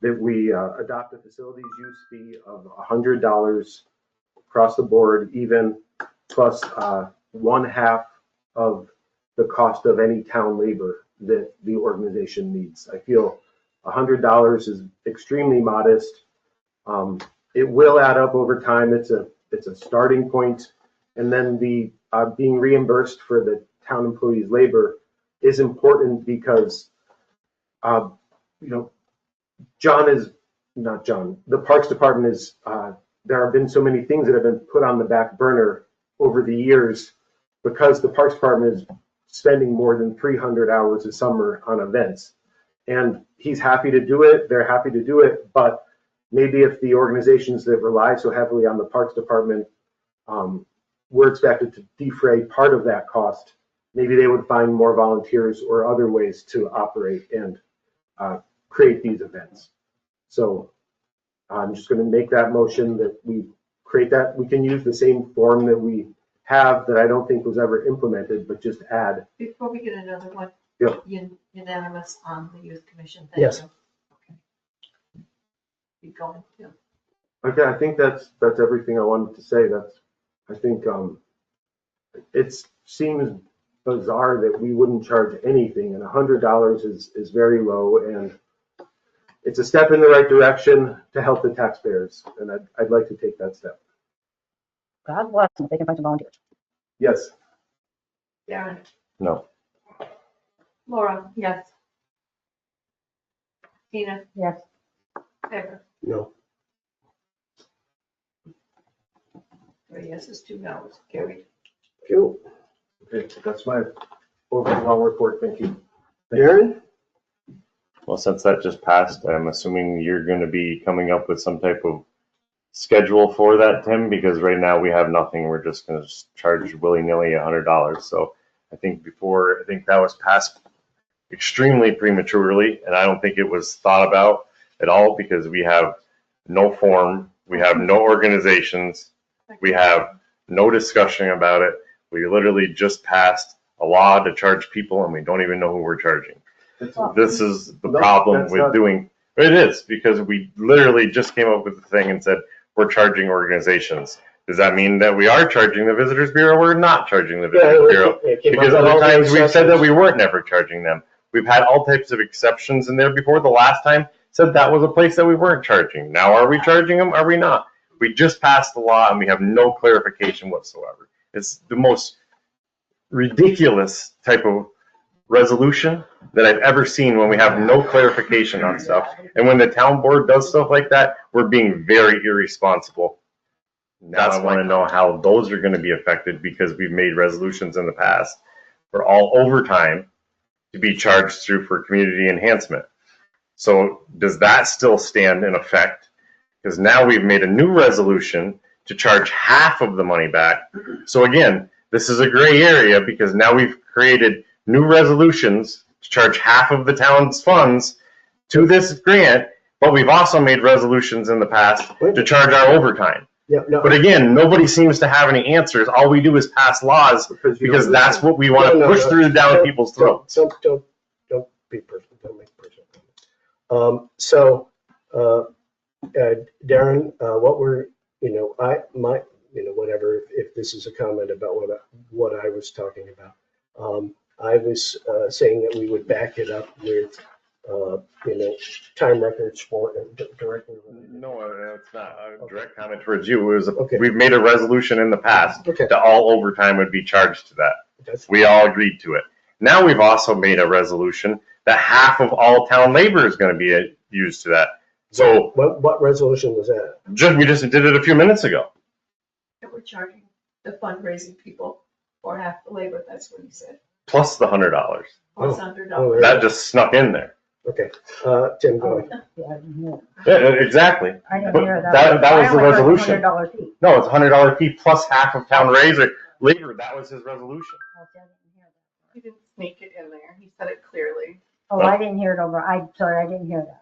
that we adopt a facilities use fee of $100 across the board, even plus 1/2 of the cost of any town labor that the organization needs. I feel $100 is extremely modest. It will add up over time. It's a starting point, and then the being reimbursed for the town employees' labor is important because John is not John. The Parks Department is. There have been so many things that have been put on the back burner over the years because the Parks Department is spending more than 300 hours a summer on events. And he's happy to do it, they're happy to do it, but maybe if the organizations that rely so heavily on the Parks Department were expected to defray part of that cost, maybe they would find more volunteers or other ways to operate and create these events. So I'm just going to make that motion that we create that. We can use the same form that we have that I don't think was ever implemented, but just add. Before we get another one, Yep. Unanimous on the youth commission. Thank Yes. you. Okay. Keep going. Yeah. Okay, I think that's everything I wanted to say. I think it seems bizarre that we wouldn't charge anything, and $100 is very low, and it's a step in the right direction to help the taxpayers, and I'd like to take that step. God bless them if they can find some volunteers. Yes. Darren. No. Laura. Yes. Tina. Yes. Pepper. No. 3 yeses, 2 noes. Carried. Cool. Okay, that's my overall report. Thank you. Darren? Well, since that just passed, I'm assuming you're going to be coming up with some type of schedule for that, Tim, because right now we have nothing. We're just going to charge willy-nilly $100. So I think that was passed extremely prematurely, and I don't think it was thought about at all because we have no form, we have no organizations, we have no discussion about it. We literally just passed a law to charge people, and we don't even know who we're charging. This is the problem with doing it. Is because we literally just came up with the thing and said we're charging organizations. Does that mean that we are charging the Visitors Bureau? We're not charging the Visitors Bureau because other times we've said that we weren't never charging them. We've had all types of exceptions in there before. The last time said that was a place that we weren't charging. Now are we charging them? Are we not? We just passed the law and we have no clarification whatsoever. It's the most ridiculous type of resolution that I've ever seen when we have no clarification on stuff. And when the town board does stuff like that, we're being very irresponsible. Now I want to know how those are going to be affected because we've made resolutions in the past for all overtime to be charged through for community enhancement. So does that still stand in effect? Because now we've made a new resolution to charge half of the money back. So again, this is a gray area because now we've created new resolutions to charge half of the town's funds to this grant, but we've also made resolutions in the past to charge our overtime. Yeah, no. But again, nobody seems to have any answers. All we do is pass laws because that's what we want to push through down people's throats. Don't be personal. Don't make personal comments. Darren, what we're, whatever, if this is a comment about what I was talking about, I was saying that we would back it up with, time records for directly. No, it's not a direct comment towards you. It was we've made a resolution in the past that all overtime would be charged to that. We all agreed to it. Now we've also made a resolution that half of all town labor is going to be used to that. So what resolution was that? We just did it a few minutes ago. And we're charging the fundraising people for half the labor. That's what he said. Plus the $100. Plus $100. That just snuck in there. Okay, Tim, go ahead. Yeah, I didn't hear Yeah, exactly. I didn't But hear that. that was the resolution. $100 fee. No, it's $100 fee plus half of town labor. That was his resolution. He didn't sneak it in there. He said it clearly. Oh, I didn't hear it over. Sorry, I didn't hear that.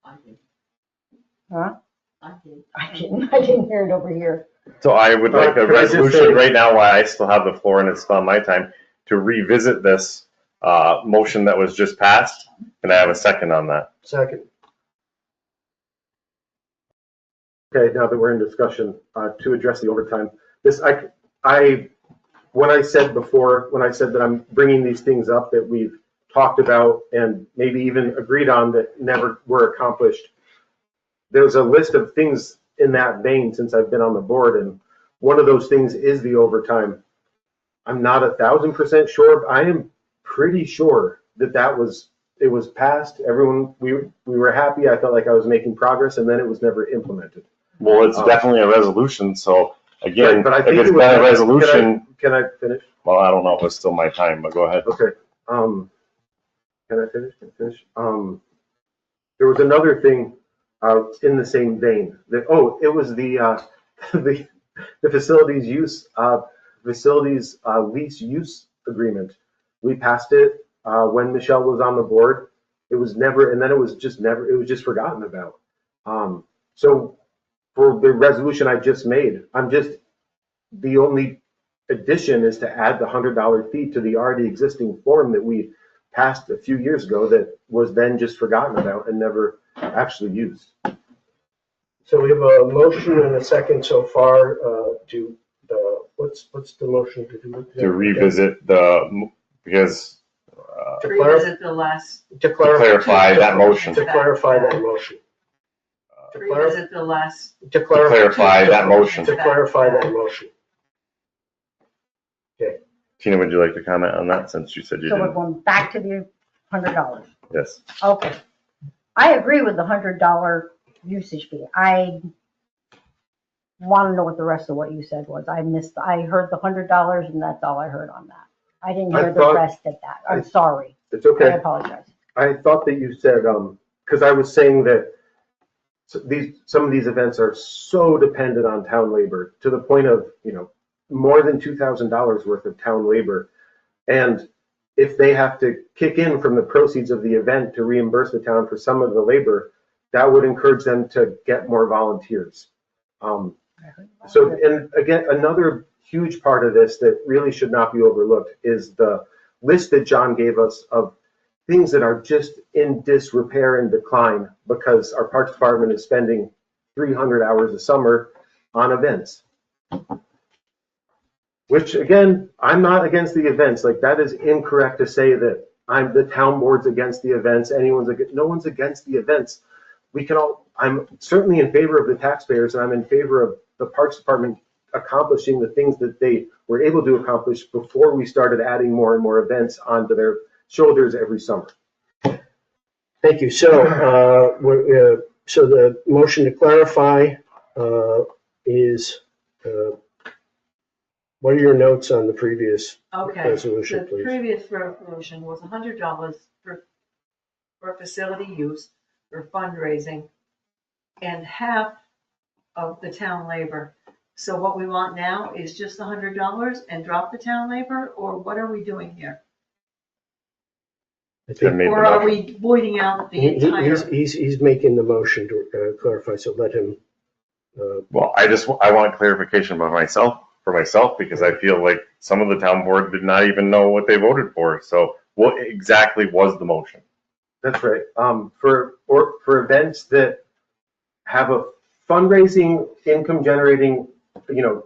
I did. Huh? I did. I didn't hear it over here. So I would like a resolution right now while I still have the floor and it's on my time to revisit this motion that was just passed. Can I have a second on that? Second. Okay, now that we're in discussion, to address the overtime, when I said that I'm bringing these things up that we've talked about and maybe even agreed on that never were accomplished, there's a list of things in that vein since I've been on the board, and one of those things is the overtime. I'm not 1,000% sure. I am pretty sure that it was passed. Everyone, we were happy. I felt like I was making progress, and then it was never implemented. Well, it's definitely a resolution, so again, Right, but I if think it's it been was- a resolution, Can I finish? well, I don't know, it's still my time, but go ahead. Okay. Can I finish? There was another thing in the same vein. It was the facilities lease use agreement. We passed it when Michelle was on the board. It was just forgotten about. So for the resolution I just made, the only addition is to add the $100 fee to the already existing form that we passed a few years ago that was then just forgotten about and never actually used. So we have a motion and a second so far to, what's the motion to do? To revisit because, To clarify, Revisit the last, to clarify. clarify that motion. To clarify that motion. To clarify, revisit the last, to To clarify. clarify that motion. To clarify that motion. Tina, would you like to comment on that since you said you So we're didn't? going back to the $100. Yes. Okay. I agree with the $100 usage fee. I want to know what the rest of what you said was. I heard the $100 and that's all I heard on that. I didn't hear the rest of that. I'm sorry. It's I okay. apologize. I thought that you said, because I was saying that some of these events are so dependent on town labor to the point of, more than $2,000 worth of town labor. And if they have to kick in from the proceeds of the event to reimburse the town for some of the labor, that would encourage them to get more volunteers. And again, another huge part of this that really should not be overlooked is the list that John gave us of things that are just in disrepair and decline because our Parks Department is spending 300 hours a summer on events. Which again, I'm not against the events. Like that is incorrect to say that the town board's against the events. No one's against the events. I'm certainly in favor of the taxpayers and I'm in favor of the Parks Department accomplishing the things that they were able to accomplish before we started adding more and more events onto their shoulders every summer. Thank you. So, so the motion to clarify is, what are your notes on the previous okay. resolution, The please? previous resolution was $100 for facility use, for fundraising, and half of the town labor. So what we want now is just $100 and drop the town labor, or what are we doing here? I think Made the Or are motion. we voiding out the entire? he's making the motion to clarify, so let him. Well, I want clarification for myself, because I feel like some of the town board did not even know what they voted for. So what exactly was the motion? That's right. For events that have a fundraising, income generating,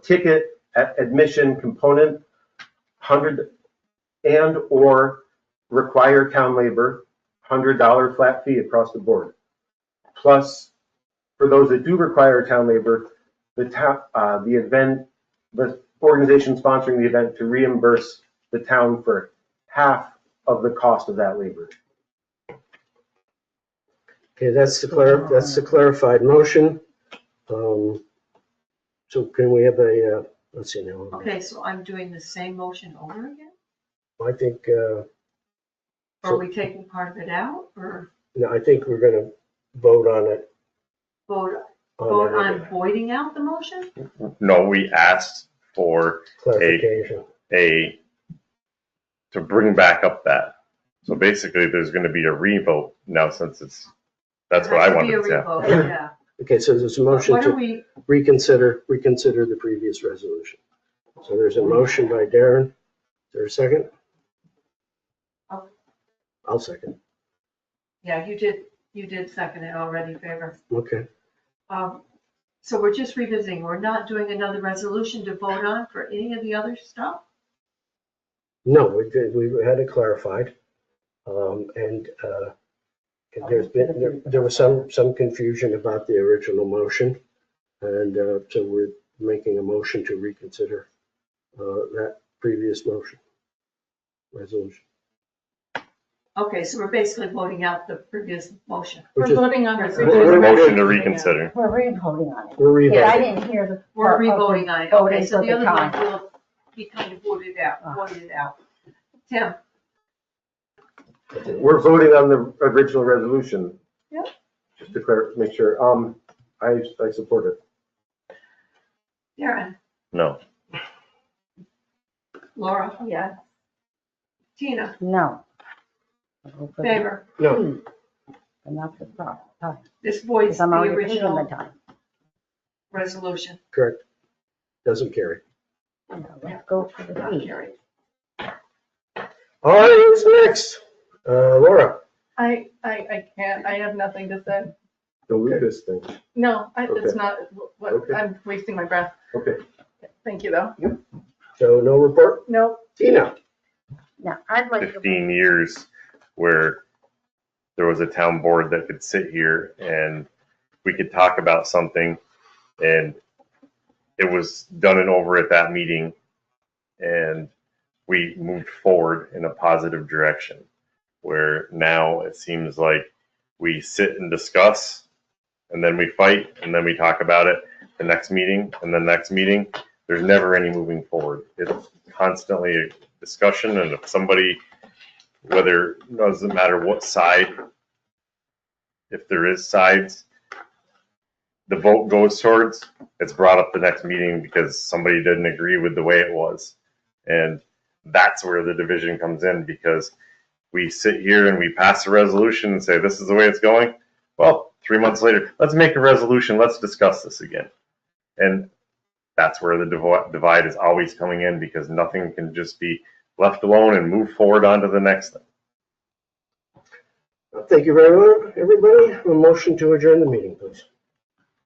ticket admission component, 100 and or require town labor, $100 flat fee across the board. Plus, for those that do require town labor, the organization sponsoring the event to reimburse the town for half of the cost of that labor. Okay, that's the clarified motion. So can we have let's see now. Okay, so I'm doing the same motion over again? I think, Are we taking part of it out, or no, I think we're gonna vote on it. vote it on again. voiding out the motion? No, we asked for Clarification. to bring back up that. So basically, there's going to be a revote now since that's what I wanted to It say. has to be a revote, yeah. Okay, so there's a motion What are to we, reconsider the previous resolution. So there's a motion by Darren. Is there a second? I'll second. yeah, you did second it already, Favor. Okay. So we're just revisiting. We're not doing another resolution to vote on for any of the other stuff? No, we had it clarified. And there was some confusion about the original motion. And so we're making a motion to reconsider that previous motion, resolution. Okay, so we're basically voting out the previous motion. We're Which is- voting on the We're- previous we're- Motion to motion. reconsider. We're re-voting on it. We're Yeah, I revoting. didn't hear the. We're part of the re-voting on it. Okay, voting so for the other one time. will be kind of voted out. Tim, We're voting on the original resolution. Yep. Just to make sure, I support it. Darren, No. Laura, Yeah. Tina, No. I'll go for the Favor, No, T, and that's the problem. this voids Because the I'm already paying the original time. resolution. correct. Doesn't carry. Let's go for the Not T. carried. All right, who's next? Laura. I can't, I have nothing to say. Delete this thing. No, Okay. it's not, what, Okay. I'm wasting my breath. Okay. Thank you, though. So no report? No, Tina? Now, I'd like to. 15 years where there was a town board that could sit here and we could talk about something and it was done and over at that meeting and we moved forward in a positive direction, where now it seems like we sit and discuss and then we fight and then we talk about it the next meeting and the next meeting. There's never any moving forward. It's constantly a discussion, and if somebody, whether, it doesn't matter what side, if there is sides, the vote goes towards, it's brought up the next meeting because somebody didn't agree with the way it was. And that's where the division comes in, because we sit here and we pass a resolution and say, this is the way it's going. Well, 3 months later, let's make a resolution, let's discuss this again. And that's where the divide is always coming in, because nothing can just be left alone and move forward on to the next thing. Thank you very much, everybody. A motion to adjourn the meeting, please.